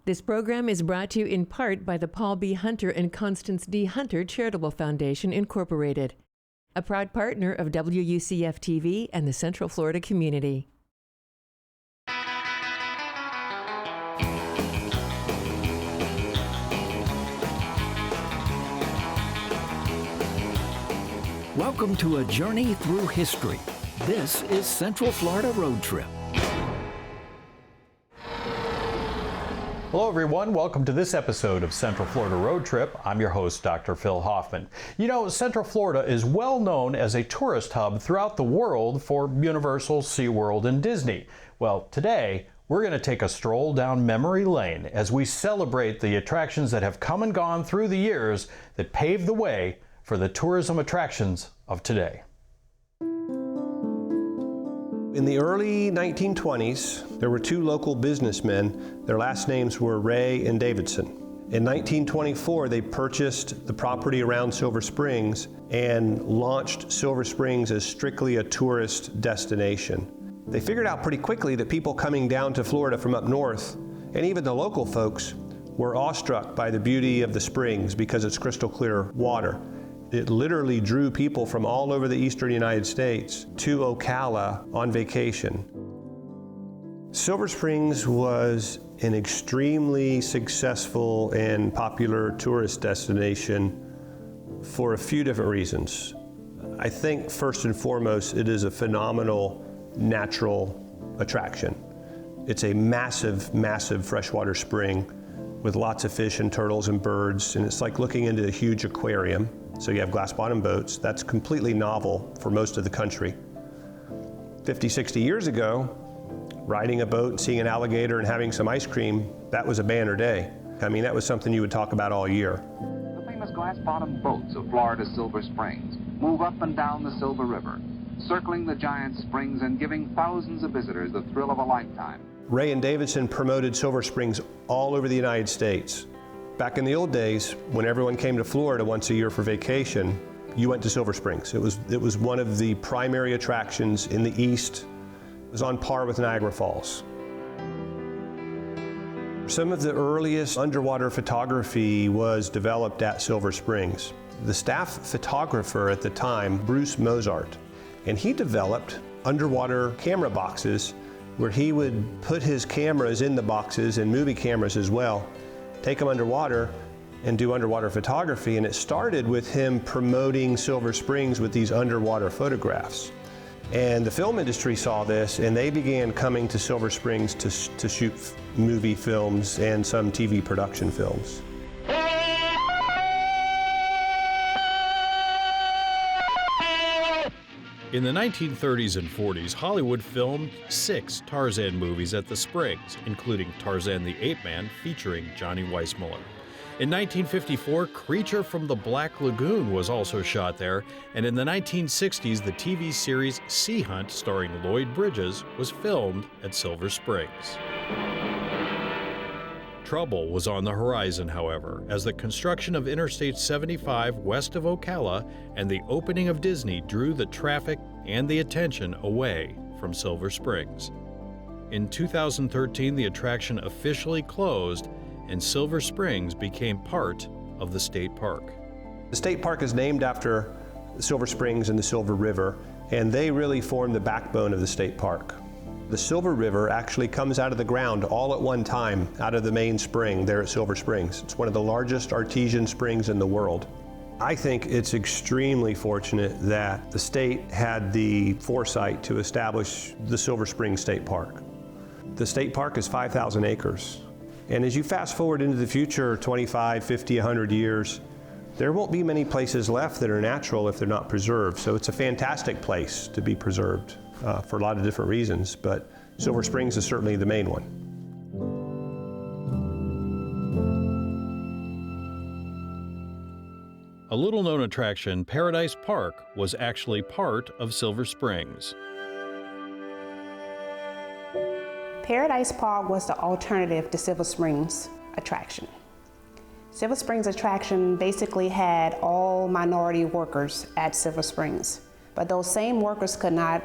This program is brought to you in part by the Paul B. Hunter and Constance D. Hunter Charitable Foundation, Incorporated, a proud partner of WUCF-TV and the Central Florida community. Welcome to a journey through history. This is Central Florida Road Trip. Hello everyone, welcome to this episode of Central Florida Road Trip. I'm your host, Dr. Phil Hoffman. You know, Central Florida is well known as a tourist hub throughout the world for Universal, SeaWorld, and Disney. Well, today, we're going to take a stroll down memory lane as we celebrate the attractions that have come and gone through the years that paved the way for the tourism attractions of today. In the early 1920s, there were two local businessmen. Their last names were Ray and Davidson. In 1924, they purchased the property around Silver Springs and launched Silver Springs as strictly a tourist destination. They figured out pretty quickly that people coming down to Florida from up north, and even the local folks, were awestruck by the beauty of the springs because it's crystal clear water. It literally drew people from all over the eastern United States to Ocala on vacation. Silver Springs was an extremely successful and popular tourist destination for a few different reasons. I think first and foremost, it is a phenomenal natural attraction. It's a massive, massive freshwater spring with lots of fish and turtles and birds, and it's like looking into a huge aquarium. So you have glass-bottom boats. That's completely novel for most of the country. 50, 60 years ago, riding a boat and seeing an alligator and having some ice cream, that was a banner day. I mean, that was something you would talk about all year. The famous glass-bottom boats of Florida's Silver Springs move up and down the Silver River, circling the giant springs and giving thousands of visitors the thrill of a lifetime. Ray and Davidson promoted Silver Springs all over the United States. Back in the old days, when everyone came to Florida once a year for vacation, you went to Silver Springs. It was one of the primary attractions in the East. It was on par with Niagara Falls. Some of the earliest underwater photography was developed at Silver Springs. The staff photographer at the time, Bruce Mozart, and he developed underwater camera boxes where he would put his cameras in the boxes and movie cameras as well, take them underwater and do underwater photography. And it started with him promoting Silver Springs with these underwater photographs. And the film industry saw this and they began coming to Silver Springs to shoot movie films and some TV production films. In the 1930s and 40s, Hollywood filmed 6 Tarzan movies at the Springs, including Tarzan the Ape Man featuring Johnny Weissmuller. In 1954, Creature from the Black Lagoon was also shot there, and in the 1960s, the TV series Sea Hunt, starring Lloyd Bridges, was filmed at Silver Springs. Trouble was on the horizon, however, as the construction of Interstate 75 west of Ocala and the opening of Disney drew the traffic and the attention away from Silver Springs. In 2013, the attraction officially closed and Silver Springs became part of the state park. The state park is named after Silver Springs and the Silver River, and they really form the backbone of the state park. The Silver River actually comes out of the ground all at one time out of the main spring there at Silver Springs. It's one of the largest artesian springs in the world. I think it's extremely fortunate that the state had the foresight to establish the Silver Springs State Park. The state park is 5,000 acres. And as you fast forward into the future, 25, 50, 100 years, there won't be many places left that are natural if they're not preserved. So it's a fantastic place to be preserved for a lot of different reasons, but Silver Springs is certainly the main one. A little-known attraction, Paradise Park, was actually part of Silver Springs. Paradise Park was the alternative to Silver Springs attraction. Silver Springs attraction basically had all minority workers at Silver Springs, but those same workers could not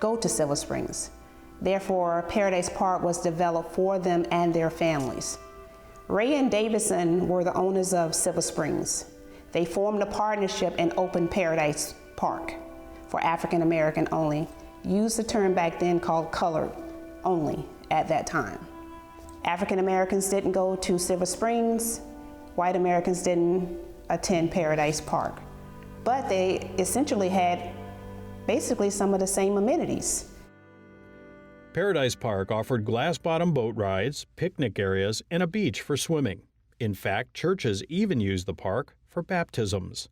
go to Silver Springs. Therefore, Paradise Park was developed for them and their families. Ray and Davidson were the owners of Silver Springs. They formed a partnership and opened Paradise Park for African American only. Used the term back then called colored only at that time. African Americans didn't go to Silver Springs. White Americans didn't attend Paradise Park. But they essentially had basically some of the same amenities. Paradise Park offered glass-bottom boat rides, picnic areas, and a beach for swimming. In fact, churches even used the park for baptisms.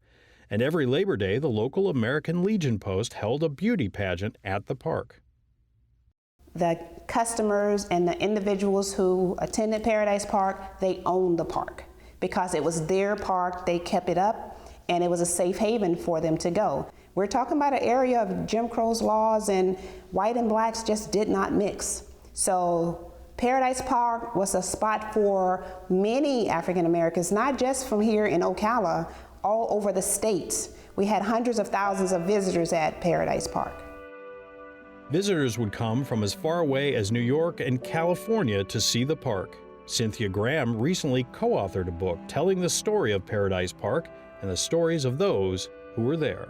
And every Labor Day, the local American Legion post held a beauty pageant at the park. The customers and the individuals who attended Paradise Park, they owned the park because it was their park, they kept it up, and it was a safe haven for them to go. We're talking about an area of Jim Crow's laws, and white and blacks just did not mix. So Paradise Park was a spot for many African Americans, not just from here in Ocala, all over the states. We had hundreds of thousands of visitors at Paradise Park. Visitors would come from as far away as New York and California to see the park. Cynthia Graham recently co-authored a book telling the story of Paradise Park and the stories of those who were there.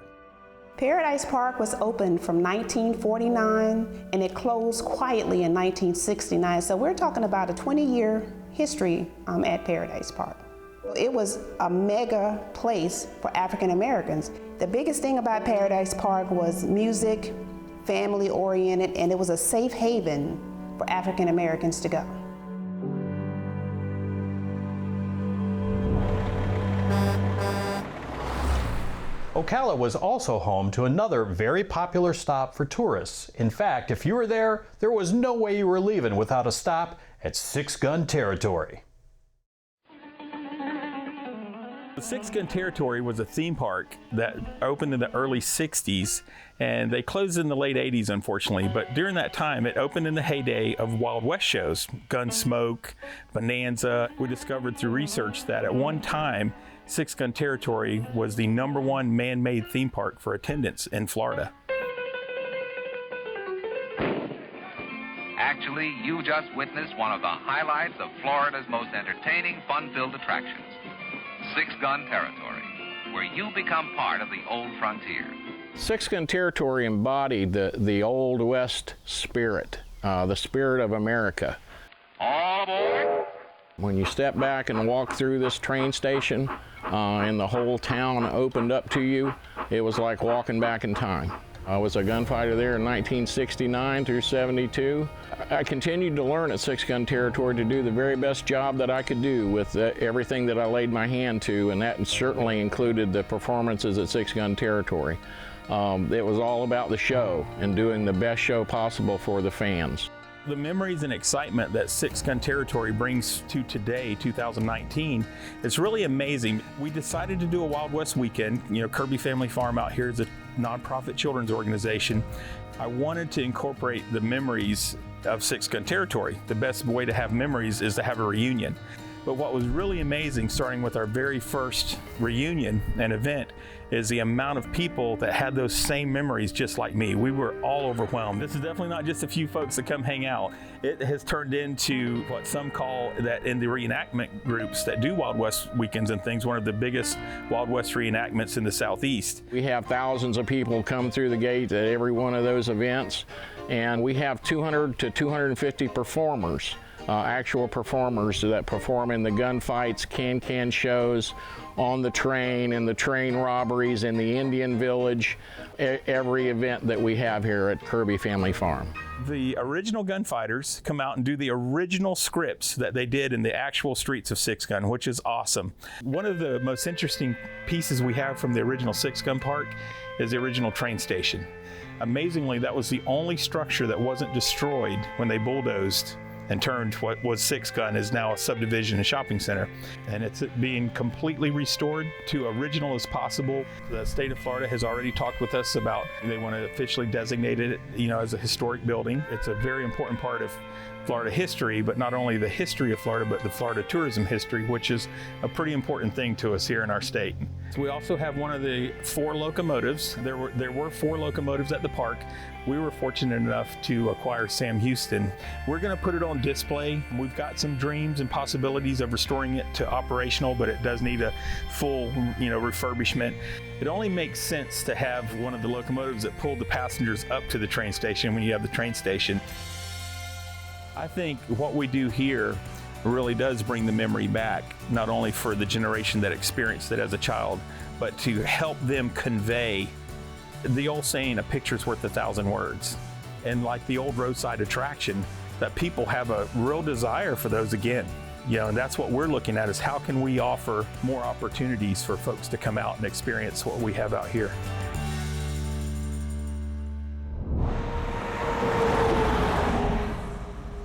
Paradise Park was opened from 1949 and it closed quietly in 1969. So we're talking about a 20-year history at Paradise Park. It was a mega place for African Americans. The biggest thing about Paradise Park was music, family oriented, and it was a safe haven for African Americans to go. Ocala was also home to another very popular stop for tourists. In fact, if you were there was no way you were leaving without a stop at Six Gun Territory. The Six Gun Territory was a theme park that opened in the early 60s, and they closed in the late 80s, unfortunately. But during that time, it opened in the heyday of Wild West shows, Gunsmoke, Bonanza. We discovered through research that at one time, Six Gun Territory was the #1 man-made theme park for attendance in Florida. Actually, you just witnessed one of the highlights of Florida's most entertaining, fun-filled attractions. Six Gun Territory, where you become part of the old frontier. Six Gun Territory embodied the Old West spirit, the spirit of America. All aboard! When you step back and walk through this train station and the whole town opened up to you, it was like walking back in time. I was a gunfighter there in 1969 through 72. I continued to learn at Six Gun Territory to do the very best job that I could do with everything that I laid my hand to, and that certainly included the performances at Six Gun Territory. It was all about the show and doing the best show possible for the fans. The memories and excitement that Six Gun Territory brings to today, 2019, it's really amazing. We decided to do a Wild West weekend. You know, Kirby Family Farm out here is a nonprofit children's organization. I wanted to incorporate the memories of Six Gun Territory. The best way to have memories is to have a reunion. But what was really amazing, starting with our very first reunion and event, is the amount of people that had those same memories just like me. We were all overwhelmed. This is definitely not just a few folks that come hang out. It has turned into what some call, that in the reenactment groups that do Wild West weekends and things, one of the biggest Wild West reenactments in the Southeast. We have thousands of people come through the gate at every one of those events, and we have 200 to 250 performers. Actual performers that perform in the gunfights, can-can shows, on the train, in the train robberies, in the Indian Village, every event that we have here at Kirby Family Farm. The original gunfighters come out and do the original scripts that they did in the actual streets of Six Gun, which is awesome. One of the most interesting pieces we have from the original Six Gun Park is the original train station. Amazingly, that was the only structure that wasn't destroyed when they bulldozed and turned what was Six Gun is now a subdivision and shopping center. And it's being completely restored to original as possible. The state of Florida has already talked with us about they want to officially designate it, as a historic building. It's a very important part of Florida history, but not only the history of Florida, but the Florida tourism history, which is a pretty important thing to us here in our state. So we also have one of the 4 locomotives. There were 4 locomotives at the park. We were fortunate enough to acquire Sam Houston. We're going to put it on display. We've got some dreams and possibilities of restoring it to operational, but it does need a full, refurbishment. It only makes sense to have one of the locomotives that pulled the passengers up to the train station when you have the train station. I think what we do here really does bring the memory back, not only for the generation that experienced it as a child, but to help them convey the old saying, a picture's worth 1,000 words. And like the old roadside attraction, that people have a real desire for those again. And that's what we're looking at, is how can we offer more opportunities for folks to come out and experience what we have out here.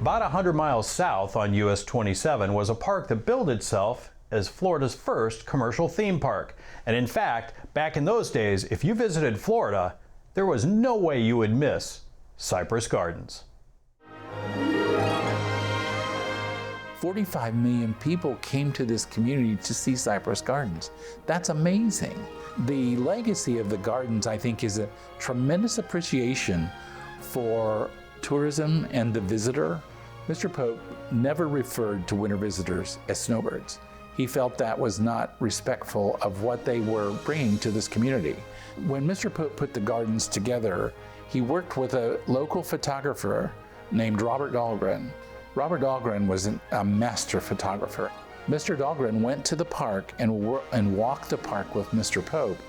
About 100 miles south on US 27 was a park that billed itself as Florida's first commercial theme park. And in fact, back in those days, if you visited Florida, there was no way you would miss Cypress Gardens. 45 million people came to this community to see Cypress Gardens. That's amazing. The legacy of the gardens, I think, is a tremendous appreciation for tourism and the visitor. Mr. Pope never referred to winter visitors as snowbirds. He felt that was not respectful of what they were bringing to this community. When Mr. Pope put the gardens together, he worked with a local photographer named Robert Dahlgren. Robert Dahlgren was a master photographer. Mr. Dahlgren went to the park and walked the park with Mr. Pope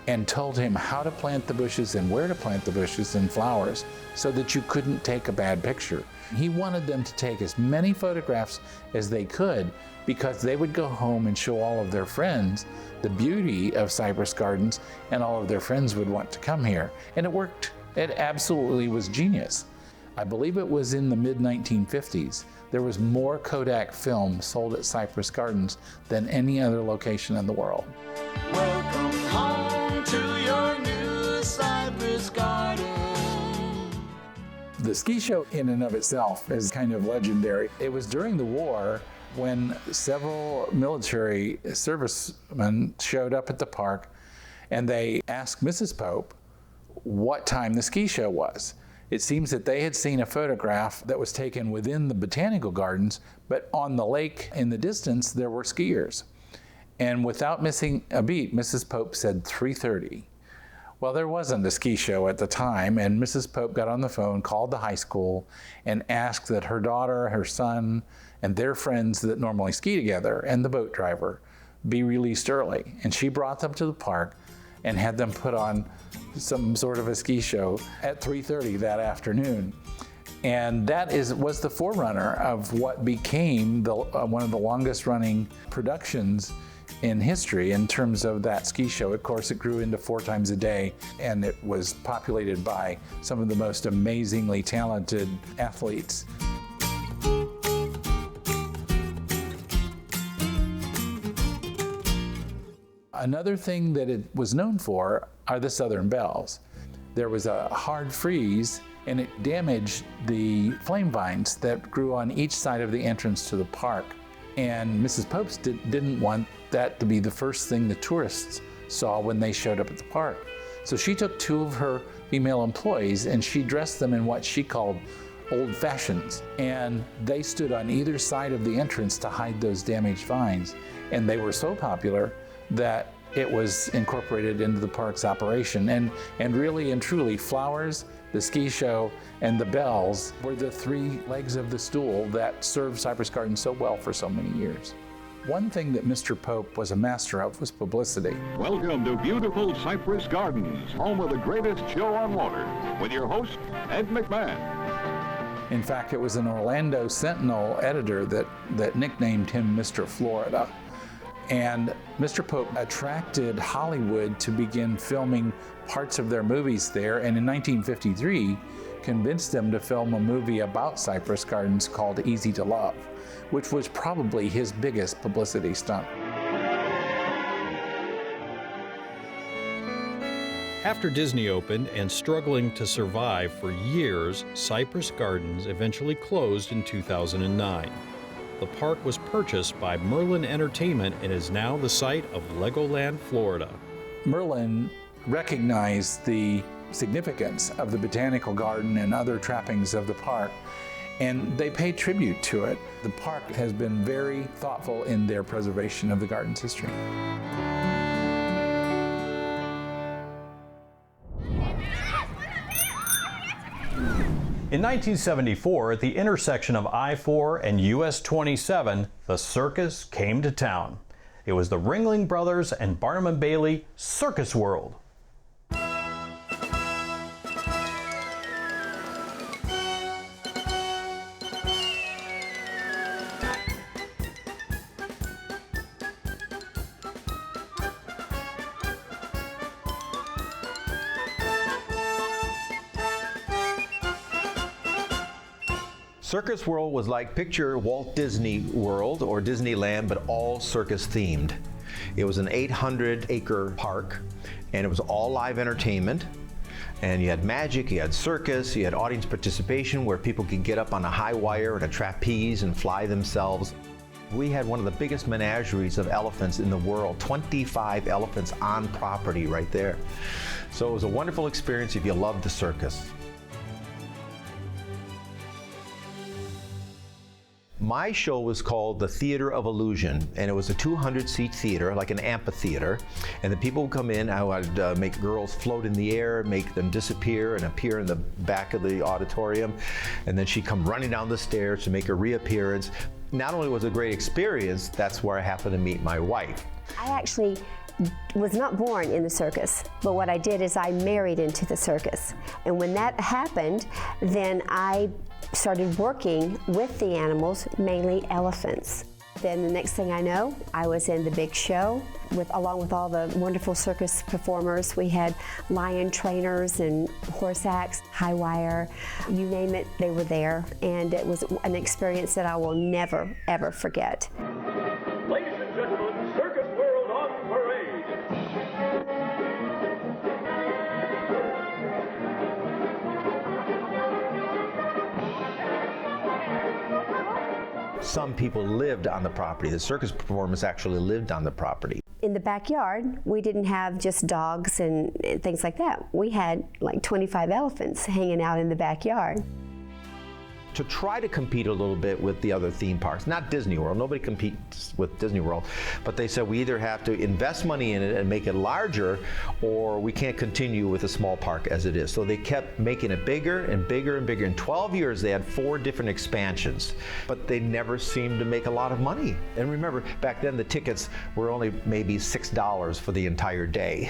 and told him how to plant the bushes and where to plant the bushes and flowers so that you couldn't take a bad picture. He wanted them to take as many photographs as they could because they would go home and show all of their friends the beauty of Cypress Gardens, and all of their friends would want to come here. And it worked. It absolutely was genius. I believe it was in the mid-1950s. There was more Kodak film sold at Cypress Gardens than any other location in the world. Welcome home to your new Cypress Garden. The ski show in and of itself is kind of legendary. It was during the war when several military servicemen showed up at the park, and they asked Mrs. Pope what time the ski show was. It seems that they had seen a photograph that was taken within the botanical gardens, but on the lake in the distance there were skiers. And without missing a beat, Mrs. Pope said 3:30. Well, there wasn't a ski show at the time, and Mrs. Pope got on the phone, called the high school, and asked that her daughter, her son, and their friends that normally ski together, and the boat driver, be released early. And she brought them to the park and had them put on some sort of a ski show at 3:30 that afternoon. And that was the forerunner of what became one of the longest running productions in history in terms of that ski show. Of course, it grew into 4 times a day, and it was populated by some of the most amazingly talented athletes. Another thing that it was known for are the southern bells. There was a hard freeze, and it damaged the flame vines that grew on each side of the entrance to the park. And Mrs. Pope didn't want that to be the first thing the tourists saw when they showed up at the park. So she took 2 of her female employees and she dressed them in what she called old fashions. And they stood on either side of the entrance to hide those damaged vines. And they were so popular that it was incorporated into the park's operation. And really and truly, flowers, the ski show, and the bells were the 3 legs of the stool that served Cypress Gardens so well for so many years. One thing that Mr. Pope was a master of was publicity. Welcome to beautiful Cypress Gardens, home of the greatest show on water, with your host, Ed McMahon. In fact, it was an Orlando Sentinel editor that nicknamed him Mr. Florida. And Mr. Pope attracted Hollywood to begin filming parts of their movies there, and in 1953 convinced them to film a movie about Cypress Gardens called Easy to Love, which was probably his biggest publicity stunt. After Disney opened and struggling to survive for years, Cypress Gardens eventually closed in 2009. the park was purchased by Merlin Entertainment and is now the site of Legoland, Florida. Merlin recognized the significance of the botanical garden and other trappings of the park, and they paid tribute to it. The park has been very thoughtful in their preservation of the garden's history. In 1974, at the intersection of I-4 and US 27, the circus came to town. It was the Ringling Brothers and Barnum and Bailey Circus World. Circus World was like, picture Walt Disney World or Disneyland, but all circus themed. It was an 800-acre park, and it was all live entertainment. And you had magic, you had circus, you had audience participation where people could get up on a high wire and a trapeze and fly themselves. We had one of the biggest menageries of elephants in the world, 25 elephants on property right there. So it was a wonderful experience if you loved the circus. My show was called the Theater of Illusion, and it was a 200-seat theater, like an amphitheater. And the people would come in, I would make girls float in the air, make them disappear and appear in the back of the auditorium. And then she'd come running down the stairs to make a reappearance. Not only was it a great experience, that's where I happened to meet my wife. I actually was not born in the circus, but what I did is I married into the circus. And when that happened, then I started working with the animals, mainly elephants. Then the next thing I know, I was in the big show along with all the wonderful circus performers. We had lion trainers and horse acts, high wire, you name it, they were there. And it was an experience that I will never, ever forget. Ladies and gentlemen, Circus World on parade. Some people lived on the property. The circus performers actually lived on the property. In the backyard, we didn't have just dogs and things like that. We had like 25 elephants hanging out in the backyard. To try to compete a little bit with the other theme parks, not Disney World, nobody competes with Disney World, but they said we either have to invest money in it and make it larger, or we can't continue with a small park as it is. So they kept making it bigger and bigger and bigger. In 12 years, they had 4 different expansions, but they never seemed to make a lot of money. And remember, back then the tickets were only maybe $6 for the entire day.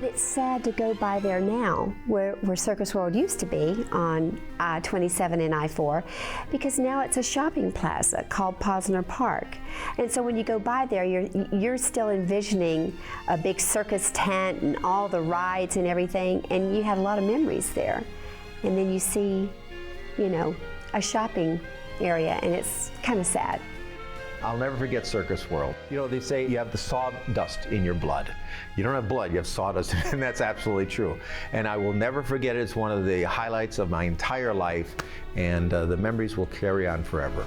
It's sad to go by there now, where Circus World used to be on I-27 and I-4, because now it's a shopping plaza called Posner Park. And so when you go by there, you're still envisioning a big circus tent and all the rides and everything, and you have a lot of memories there. And then you see, you know, a shopping area, and it's kind of sad. I'll never forget Circus World. You know, they say you have the sawdust in your blood. You don't have blood, you have sawdust, and that's absolutely true. And I will never forget it. It's one of the highlights of my entire life, and the memories will carry on forever.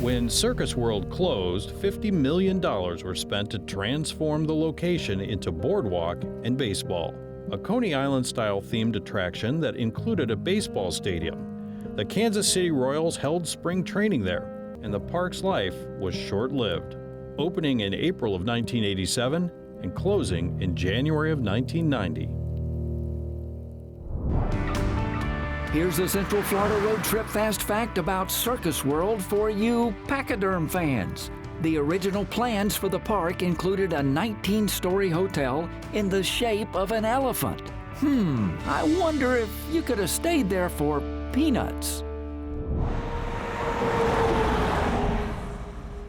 When Circus World closed, $50 million were spent to transform the location into boardwalk and baseball. A Coney Island-style themed attraction that included a baseball stadium. The Kansas City Royals held spring training there, and the park's life was short-lived, opening in April of 1987 and closing in January of 1990. Here's a Central Florida Road Trip fast fact about Circus World for you pachyderm fans. The original plans for the park included a 19-story hotel in the shape of an elephant. I wonder if you could have stayed there for peanuts.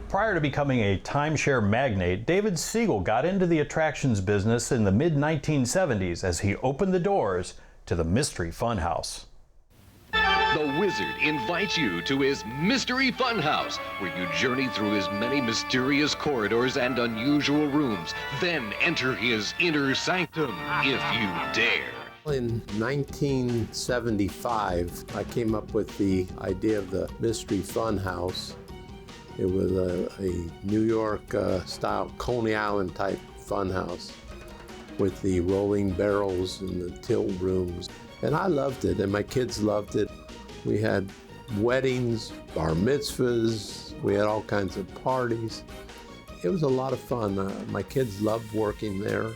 Prior to becoming a timeshare magnate, David Siegel got into the attractions business in the mid-1970s as he opened the doors to the Mystery Funhouse. The Wizard invites you to his Mystery Funhouse, where you journey through his many mysterious corridors and unusual rooms, then enter his inner sanctum, if you dare. In 1975, I came up with the idea of the Mystery Fun House. It was a New York style Coney Island type fun house with the rolling barrels and the tilt rooms. And I loved it, and my kids loved it. We had weddings, bar mitzvahs, we had all kinds of parties. It was a lot of fun. My kids loved working there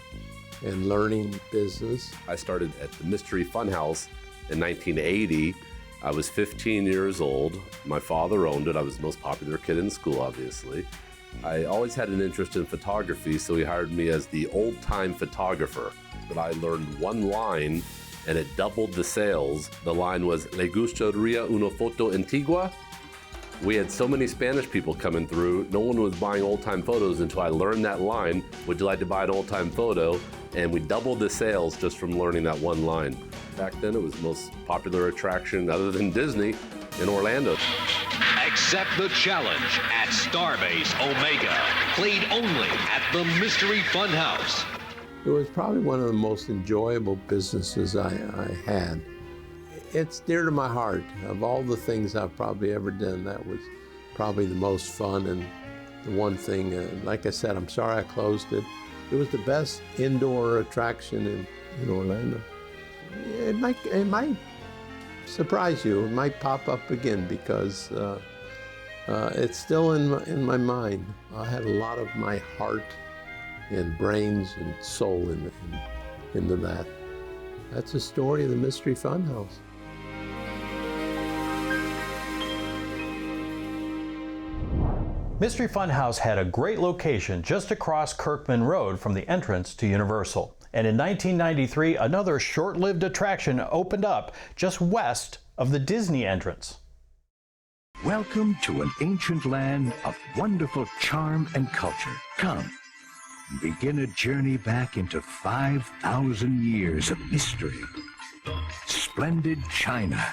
and learning business. I started at the Mystery Fun House in 1980. I was 15 years old. My father owned it. I was the most popular kid in school, obviously. I always had an interest in photography, so he hired me as the old-time photographer. But I learned one line, and it doubled the sales. The line was, "Le gustaría una foto antigua?" We had so many Spanish people coming through, no one was buying old-time photos until I learned that line, "Would you like to buy an old-time photo?" And we doubled the sales just from learning that one line. Back then, it was the most popular attraction, other than Disney, in Orlando. Accept the challenge at Starbase Omega, played only at the Mystery Fun House. It was probably one of the most enjoyable businesses I had. It's dear to my heart. Of all the things I've probably ever done, that was probably the most fun, and the one thing, like I said, I'm sorry I closed it. It was the best indoor attraction in Orlando. It might surprise you. It might pop up again because it's still in my mind. I had a lot of my heart and brains and soul into that. That's the story of the Mystery Fun House. Mystery Fun House had a great location just across Kirkman Road from the entrance to Universal. And in 1993, another short-lived attraction opened up just west of the Disney entrance. Welcome to an ancient land of wonderful charm and culture. Come, begin a journey back into 5,000 years of mystery. Splendid China,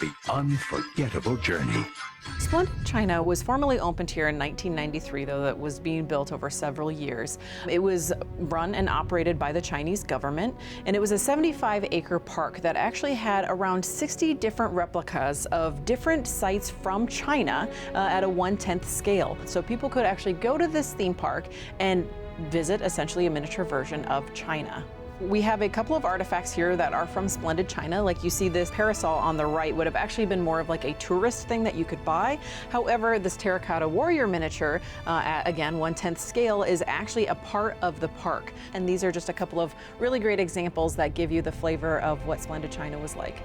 the unforgettable journey. Splendid China was formally opened here in 1993, though that was being built over several years. It was run and operated by the Chinese government, and it was a 75-acre park that actually had around 60 different replicas of different sites from China at a 1/10 scale. So people could actually go to this theme park and visit essentially a miniature version of China. We have a couple of artifacts here that are from Splendid China. Like you see this parasol on the right would have actually been more of like a tourist thing that you could buy. However, this terracotta warrior miniature, at again 1/10 scale, is actually a part of the park. And these are just a couple of really great examples that give you the flavor of what Splendid China was like.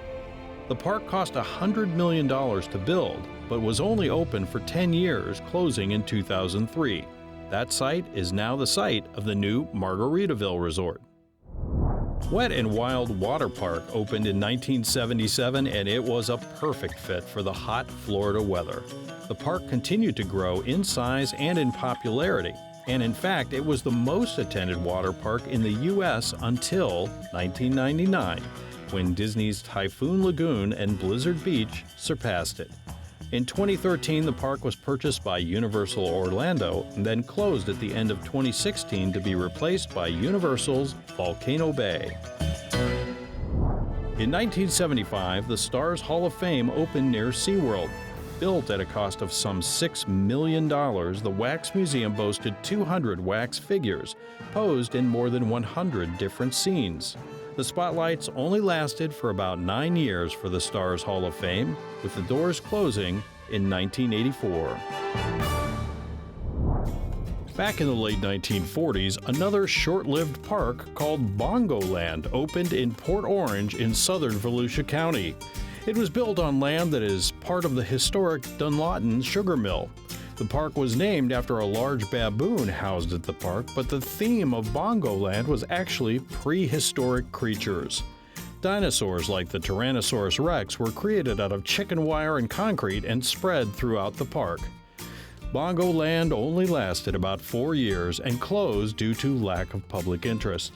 The park cost $100 million to build, but was only open for 10 years, closing in 2003. That site is now the site of the new Margaritaville Resort. Wet and Wild Water Park opened in 1977, and it was a perfect fit for the hot Florida weather. The park continued to grow in size and in popularity, and in fact, it was the most attended water park in the U.S. until 1999, when Disney's Typhoon Lagoon and Blizzard Beach surpassed it. In 2013, the park was purchased by Universal Orlando and then closed at the end of 2016 to be replaced by Universal's Volcano Bay. In 1975, the Stars Hall of Fame opened near SeaWorld. Built at a cost of some $6 million, the Wax Museum boasted 200 wax figures, posed in more than 100 different scenes. The spotlights only lasted for about 9 years for the Stars Hall of Fame, with the doors closing in 1984. Back in the late 1940s, another short-lived park called Bongoland opened in Port Orange in southern Volusia County. It was built on land that is part of the historic Dunlawton Sugar Mill. The park was named after a large baboon housed at the park, but the theme of Bongoland was actually prehistoric creatures. Dinosaurs like the Tyrannosaurus Rex were created out of chicken wire and concrete and spread throughout the park. Bongoland only lasted about 4 years and closed due to lack of public interest.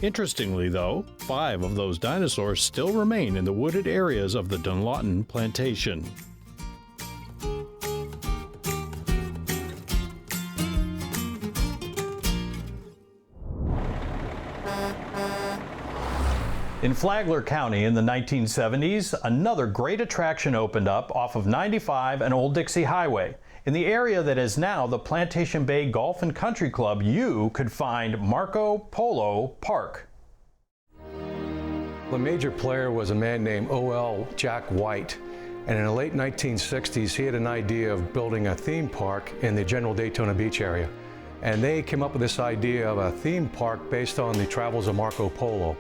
Interestingly, though, 5 of those dinosaurs still remain in the wooded areas of the Dunlawton Plantation. In Flagler County in the 1970s, another great attraction opened up off of 95 and Old Dixie Highway. In the area that is now the Plantation Bay Golf and Country Club, you could find Marco Polo Park. The major player was a man named O.L. Jack White. And in the late 1960s, he had an idea of building a theme park in the general Daytona Beach area. And they came up with this idea of a theme park based on the travels of Marco Polo.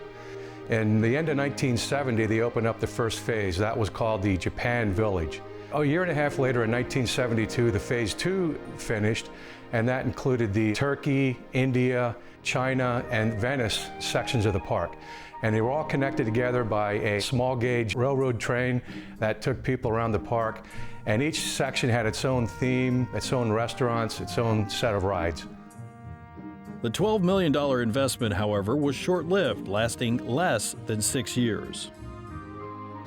In the end of 1970, they opened up the first phase. That was called the Japan Village. A year and a half later, in 1972, the phase 2 finished, and that included the Turkey, India, China, and Venice sections of the park. And they were all connected together by a small gauge railroad train that took people around the park. And each section had its own theme, its own restaurants, its own set of rides. The $12 million investment, however, was short-lived, lasting less than 6 years.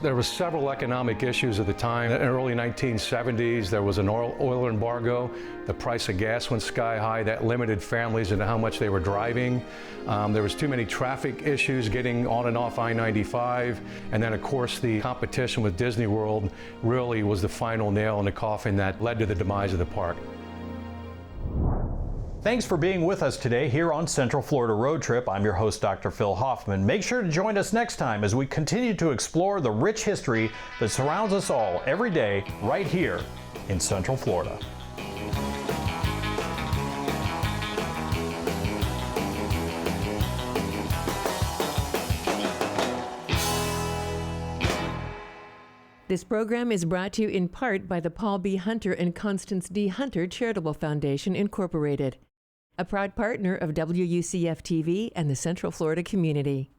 There were several economic issues at the time. In the early 1970s, there was an oil embargo. The price of gas went sky high. That limited families into how much they were driving. There was too many traffic issues getting on and off I-95. And then, of course, the competition with Disney World really was the final nail in the coffin that led to the demise of the park. Thanks for being with us today here on Central Florida Road Trip. I'm your host, Dr. Phil Hoffman. Make sure to join us next time as we continue to explore the rich history that surrounds us all every day right here in Central Florida. This program is brought to you in part by the Paul B. Hunter and Constance D. Hunter Charitable Foundation, Incorporated, a proud partner of WUCF-TV and the Central Florida community.